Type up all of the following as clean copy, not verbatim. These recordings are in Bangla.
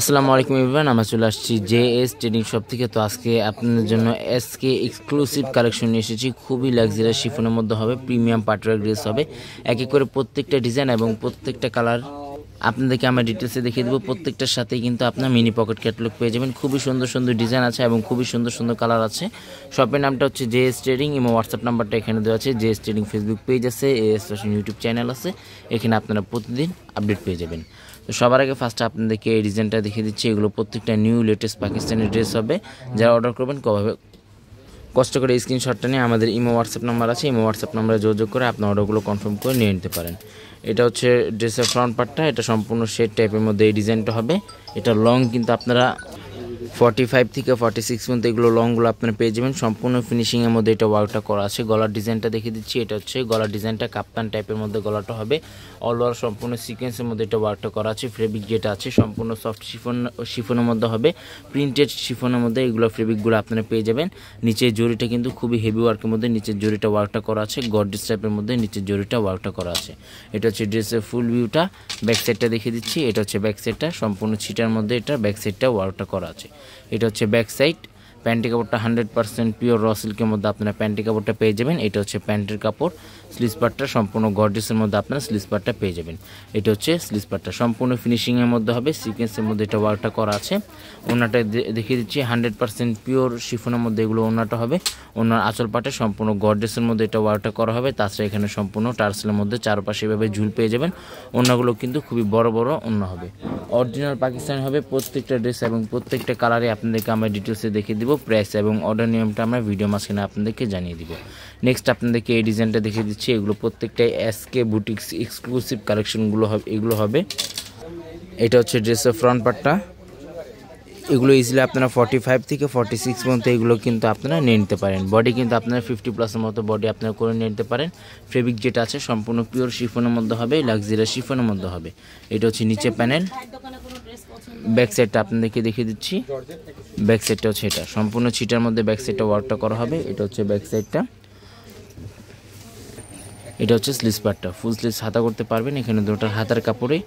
আসসালামু আলাইকুম এভরিওয়ান, আমরা চলে আসছি জেএস ট্রেডিং শপ থেকে। তো আজকে আপনাদের জন্য এসকে এক্সক্লুসিভ কালেকশন নিয়ে এসেছি। খুবই লাক্সারিয়াস শিফনের মধ্যে হবে, প্রিমিয়াম পাটওয়ার ড্রেস হবে। এক এক করে প্রত্যেকটা ডিজাইন এবং প্রত্যেকটা কালার আপনাদেরকে আমরা ডিটেলসে দেখিয়ে দেবো। প্রত্যেকটার সাথেই কিন্তু আপনার মিনি পকেট ক্যাটালগ পেয়ে যাবেন। খুবই সুন্দর সুন্দর ডিজাইন আছে এবং খুবই সুন্দর সুন্দর কালার আছে। শপের নামটা হচ্ছে জেএস ট্রেডিং এবং হোয়াটসঅ্যাপ নাম্বারটা এখানে দেওয়া আছে। জেএস ট্রেডিং ফেসবুক পেজ আছে, এএস ফ্যাশন ইউটিউব চ্যানেল আছে, এখানে আপনারা প্রতিদিন আপডেট পেয়ে যাবেন। তো সবার আগে ফার্স্টে আপনাদেরকে এই ডিজাইনটা দেখিয়ে দিচ্ছি। এগুলো প্রত্যেকটা নিউ লেটেস্ট পাকিস্তানি ড্রেস হবে। যারা অর্ডার করবেন কষ্ট করে স্ক্রিনশটটা নিয়ে আমাদের ইমো হোয়াটসঅ্যাপ নাম্বার আছে, ইমো হোয়াটসঅ্যাপ নাম্বারে যোগাযোগ করে আপনার অর্ডারগুলো কনফার্ম করে নিয়ে নিতে পারেন। এটা হচ্ছে ড্রেসের ফ্রন্ট পার্টটা, এটা সম্পূর্ণ শেড টাইপের মধ্যে এই ডিজাইনটা হবে। এটা লং কিন্তু আপনারা 45 থেকে 46 পর্যন্ত এগুলো লংগুলো আপনারা পেয়ে যাবেন। সম্পূর্ণ ফিনিশিংয়ের মধ্যে এটা ওয়ার্কটা করা আছে। গলার ডিজাইনটা দেখিয়ে দিচ্ছি। এটা হচ্ছে গলার ডিজাইনটা কাপ্তান টাইপের মধ্যে গলাটা হবে। অল ওভার সম্পূর্ণ সিকোয়েন্সের মধ্যে এটা ওয়ার্কটা করা আছে। ফেব্রিক যেটা আছে সম্পূর্ণ সফট শিফনের মধ্যে হবে, প্রিন্টেড শিফনের মধ্যে এগুলো ফেব্রিকগুলো আপনারা পেয়ে যাবেন। নিচের জরিটা কিন্তু খুবই হেভি ওয়ার্কের মধ্যে নিচের জরিটা ওয়ার্কটা করা আছে। গর্জিয়াস টাইপের মধ্যে নিচের জরিটা ওয়ার্কটা করা আছে। এটা হচ্ছে ড্রেসের ফুল ভিউটা। ব্যাক সাইডটা দেখিয়ে দিচ্ছি। এটা হচ্ছে ব্যাক সাইডটা, সম্পূর্ণ ছিটার মধ্যে এটা ব্যাক সাইডটা ওয়ার্কটা করা আছে। এটা হচ্ছে ব্যাক সাইড। প্যান্টের কাপড়টা 100% পিওর র সিল্কের মধ্যে আপনারা প্যান্টের কাপড়টা পেয়ে যাবেন। এটা হচ্ছে প্যান্টের কাপড়। স্লিভস পার্টটা সম্পূর্ণ গর্জিয়াসের মধ্যে আপনারা স্লিভস পার্টটা পেয়ে যাবেন। এটা হচ্ছে স্লিভস পার্টটা সম্পূর্ণ ফিনিশিংয়ের মধ্যে হবে, সিকোয়েন্সের মধ্যে এটা ওয়ার্কটা করা আছে। ওনাটা দেখিয়ে দিচ্ছি 100% পিওর শিফনের মধ্যে এগুলো ওনাটা হবে। ওনার আঁচল পাটে সম্পূর্ণ গর্জিয়াসের মধ্যে এটা ওয়ার্কটা করা হবে। তাছাড়া এখানে সম্পূর্ণ টার্সেলের মধ্যে চারপাশে এভাবে ঝুল পেয়ে যাবেন। ওনাগুলো কিন্তু খুবই বড় বড় ওনা হবে, অরিজিনাল পাকিস্তানি হবে প্রত্যেকটা ড্রেস এবং প্রত্যেকটা কালারে আপনাদেরকে আমরা ডিটেলসে দেখিয়ে দিব। প্রাইস এবং অর্ডার নিয়মটা আমরা ভিডিও মাঝখানে আপনাদেরকে জানিয়ে দিব। নেক্সট আপনাদেরকে এই ডিজাইনটা দেখিয়ে দিচ্ছি। এগুলো প্রত্যেকটাই এসকে বুটিক্স এক্সক্লুসিভ কালেকশনগুলো হবে, এগুলো হবে। এটা হচ্ছে ড্রেসের ফ্রন্ট পার্টটা। এগুলো ইজিলি আপনারা 45 থেকে 46 পর্যন্ত এগুলো কিন্তু আপনারা নিয়ে নিতে পারেন। বডি কিন্তু আপনারা 50+ মতো বডি আপনারা করে নিয়ে নিতে পারেন। ফেব্রিক যেটা আছে সম্পূর্ণ পিওর শিফনের মধ্যে হবে, লাক্সারিয়াস শিফনের মধ্যে হবে। এটা হচ্ছে নিচে প্যানেল। ব্যাক সাইডটা আপনাদেরকে দেখিয়ে দিচ্ছি। ব্যাক সাইডটা হচ্ছে এটা সম্পূর্ণ ছিটার মধ্যে ব্যাক সাইডটা ওয়ার্কটা করা হবে। এটা হচ্ছে ব্যাক সাইডটা। এটা হচ্ছে স্লিভস পার্টটা, ফুল স্লিভস হাতা করতে পারবেন। এখানে দুটোর হাতার কাপড়ে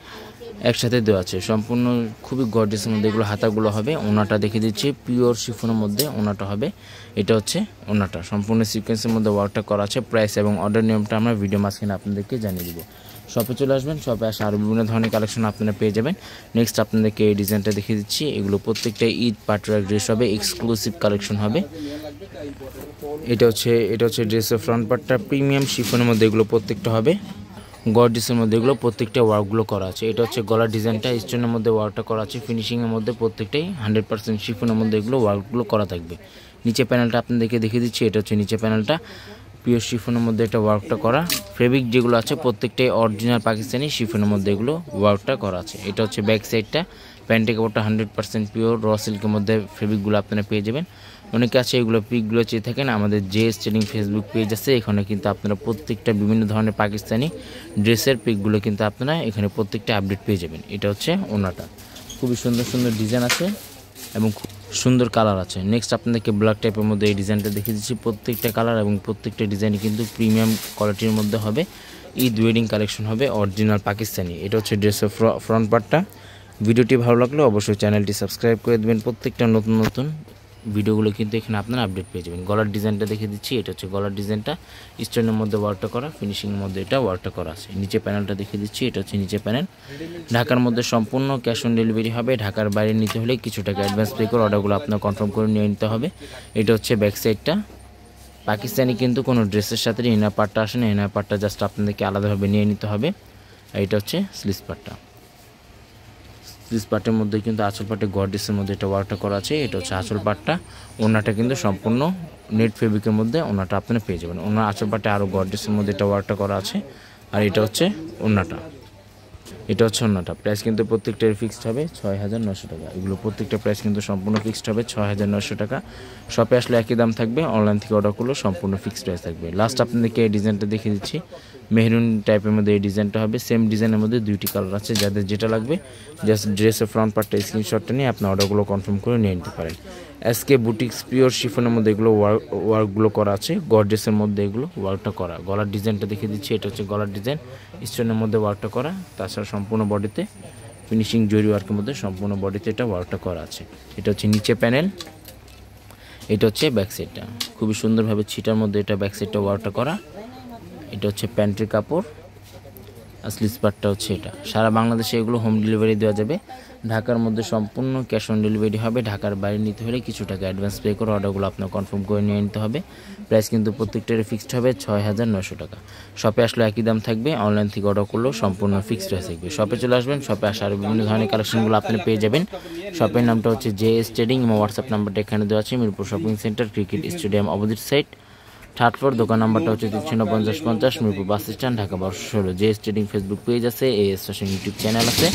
একসাথে দেওয়া আছে, সম্পূর্ণ খুবই গর্জিয়াসের মধ্যে এগুলো হাতাগুলো হবে। ওনাটা দেখিয়ে দিচ্ছি পিওর শিফনের মধ্যে ওনাটা হবে। এটা হচ্ছে ওনাটা সম্পূর্ণ সিকোয়েন্সের মধ্যে ওয়ার্কটা করা আছে। প্রাইস এবং অর্ডার নিয়মটা আমরা ভিডিও মাঝখানে আপনাদেরকে জানিয়ে দিব। শপে চলে আসবেন, শপে আসে আরও বিভিন্ন ধরনের কালেকশন আপনারা পেয়ে যাবেন। নেক্সট আপনাদেরকে এই ডিজাইনটা দেখিয়ে দিচ্ছি। এগুলো প্রত্যেকটা ঈদ পাটওয়ার ড্রেস হবে, এক্সক্লুসিভ কালেকশন হবে। এটা হচ্ছে ড্রেসের ফ্রন্ট পার্টটা, প্রিমিয়াম শিফনের মধ্যে এগুলো প্রত্যেকটা হবে। গর্জিয়াসের মধ্যে এগুলো প্রত্যেকটা ওয়ার্কগুলো করা আছে। এটা হচ্ছে গলার ডিজাইনটা, স্টোনের মধ্যে ওয়ার্কটা করা আছে। ফিনিশিংয়ের মধ্যে প্রত্যেকটাই 100% শিফনের মধ্যে এগুলো ওয়ার্কগুলো করা থাকবে। নিচে প্যানেলটা আপনাদেরকে দেখিয়ে দিচ্ছি। এটা হচ্ছে নিচে প্যানেলটা, পিওর শিফনের মধ্যে এটা ওয়ার্কটা করা। ফেব্রিক যেগুলো আছে প্রত্যেকটাই অরিজিনাল পাকিস্তানি শিফনের মধ্যে এগুলো ওয়ার্কটা করা আছে। এটা হচ্ছে ব্যাক সাইডটা। প্যান্টের কাপড়টা 100% পিওর র সিল্কের মধ্যে ফেব্রিকগুলো আপনারা পেয়ে যাবেন। অনেকে আছে এগুলো পিকগুলো চেয়ে থাকেন, আমাদের জেএস ট্রেডিং ফেসবুক পেজ আছে, এখানে কিন্তু আপনারা প্রত্যেকটা বিভিন্ন ধরনের পাকিস্তানি ড্রেসের পিকগুলো কিন্তু আপনারা এখানে প্রত্যেকটা আপডেট পেয়ে যাবেন। এটা হচ্ছে ওনাটা, খুবই সুন্দর সুন্দর ডিজাইন আছে এবং খুব সুন্দর কালার আছে। নেক্সট আপনাদেরকে ব্ল্যাক টাইপের মধ্যে এই ডিজাইনটা দেখিয়ে দিচ্ছি। প্রত্যেকটা কালার এবং প্রত্যেকটা ডিজাইন কিন্তু প্রিমিয়াম কোয়ালিটির মধ্যে হবে। ঈদ ওয়েডিং কালেকশন হবে, অরিজিনাল পাকিস্তানি। এটা হচ্ছে ড্রেসের ফ্রন্ট পার্টটা। ভিডিওটি ভালো লাগলে অবশ্যই চ্যানেলটি সাবস্ক্রাইব করে দেবেন। প্রত্যেকটা নতুন নতুন ভিডিওগুলো কিন্তু এখানে আপনারা আপডেট পেয়ে যাবেন। গলার ডিজাইনটা দেখে দিচ্ছি। এটা হচ্ছে গলার ডিজাইনটা, স্টোনের মধ্যে ওয়ার্কটা করা, ফিনিশিংয়ের মধ্যে এটা ওয়ার্কটা করা আছে। নিচে প্যানেলটা দেখে দিচ্ছি। এটা হচ্ছে নিচে প্যানেল। ঢাকার মধ্যে সম্পূর্ণ ক্যাশ অন ডেলিভারি হবে। ঢাকার বাইরে নিতে হলে কিছু টাকা অ্যাডভান্স পে করে অর্ডারগুলো আপনার কনফার্ম করে নিয়ে নিতে হবে। এটা হচ্ছে ব্যাক সাইডটা। পাকিস্তানি কিন্তু কোনো ড্রেসের সাথে ইনার পার্টটা আসে না, ইনার পার্টটা জাস্ট আপনাদেরকে আলাদাভাবে নিয়ে নিতে হবে। আর এটা হচ্ছে স্লিভস পার্টটা। স্লিভস পার্টের মধ্যে কিন্তু আঁচল পাটে গর্জিয়াসের মধ্যে এটা ওয়ার্কটা করা আছে। এটা হচ্ছে আঁচল পাটটা। ওনাটা কিন্তু সম্পূর্ণ নেট ফেব্রিকের মধ্যে ওনাটা আপনারা পেয়ে যাবেন। ওনার আঁচল পাটে আরও গর্জিয়াসের মধ্যে এটা ওয়ার্কটা করা আছে। আর এটা হচ্ছে ওনাটা। এটা হচ্ছে ওনাটা। প্রাইস কিন্তু প্রত্যেকটার ফিক্সড হবে ৬,৯০০ টাকা। এগুলো প্রত্যেকটা প্রাইস কিন্তু সম্পূর্ণ ফিক্সড হবে ৬,৯০০ টাকা। শপে আসলে একই দাম থাকবে, অনলাইন থেকে অর্ডার করলেও সম্পূর্ণ ফিক্সড প্রাইস থাকবে। লাস্ট আপনাদেরকে এই ডিজাইনটা দেখিয়ে দিচ্ছি। মেহরুন টাইপের মধ্যে এই ডিজাইনটা হবে। সেম ডিজাইনের মধ্যে দুইটি কালার আছে, যাদের যেটা লাগবে জাস্ট ড্রেসের ফ্রন্ট পার্টটা স্ক্রিনশটটা নিয়ে আপনার অর্ডারগুলো কনফার্ম করে নিয়ে নিতে পারেন। এসকে বুটিক্স পিওর শিফনের মধ্যে এগুলো ওয়ার্কগুলো করা আছে। গর্জিয়াসের মধ্যে এগুলো ওয়ার্কটা করা। গলার ডিজাইনটা দেখিয়ে দিচ্ছি। এটা হচ্ছে গলার ডিজাইন, স্টোনের মধ্যে ওয়ার্কটা করা। তাছাড়া সম্পূর্ণ বডিতে ফিনিশিং জরি ওয়ার্কের মধ্যে সম্পূর্ণ বডিতে এটা ওয়ার্কটা করা আছে। এটা হচ্ছে নিচে প্যানেল, এটা হচ্ছে ব্যাক সাইডটা, খুবই সুন্দরভাবে ছিটার মধ্যে এটা ব্যাক সাইডটা ওয়ার্কটা করা। এটা হচ্ছে প্যান্টের কাপড় আর স্লিভস পার্টটা হচ্ছে এটা। সারা বাংলাদেশে এগুলো হোম ডেলিভারি দেওয়া যাবে। ঢাকার মধ্যে সম্পূর্ণ ক্যাশ অন ডেলিভারি হবে। ঢাকার বাইরে নিতে হলে কিছু টাকা অ্যাডভান্স পে করে অর্ডারগুলো আপনার কনফার্ম করে নিয়ে নিতে হবে। প্রাইস কিন্তু প্রত্যেকটার ফিক্সড হবে ৬,৯০০ টাকা। শপে আসলে একই দাম থাকবে, অনলাইন থেকে অর্ডার করলেও সম্পূর্ণ ফিক্সড হয়ে থাকবে। শপে চলে আসবেন, শপে আসার বিভিন্ন ধরনের কালেকশনগুলো আপনি পেয়ে যাবেন। শপের নামটা হচ্ছে JS ট্রেডিং এবং হোয়াটসঅ্যাপ নাম্বারটা এখানে দেওয়া আছে। Mirpur shopping centre, cricket stadium opposite side, 3rd floor. দোকান নাম্বারটা হচ্ছে ৩৫০৫০, Mirpur bus stand, Dhaka ১২১৬। JS trading Facebook page আছে, AS ফ্যাশন ইউটিউব চ্যানেল আছে।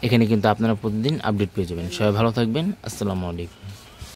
এখানে কিন্তু আপনারা প্রতিদিন আপডেট পেয়ে যাবেন। সবাই ভালো থাকবেন, আসসালামু আলাইকুম।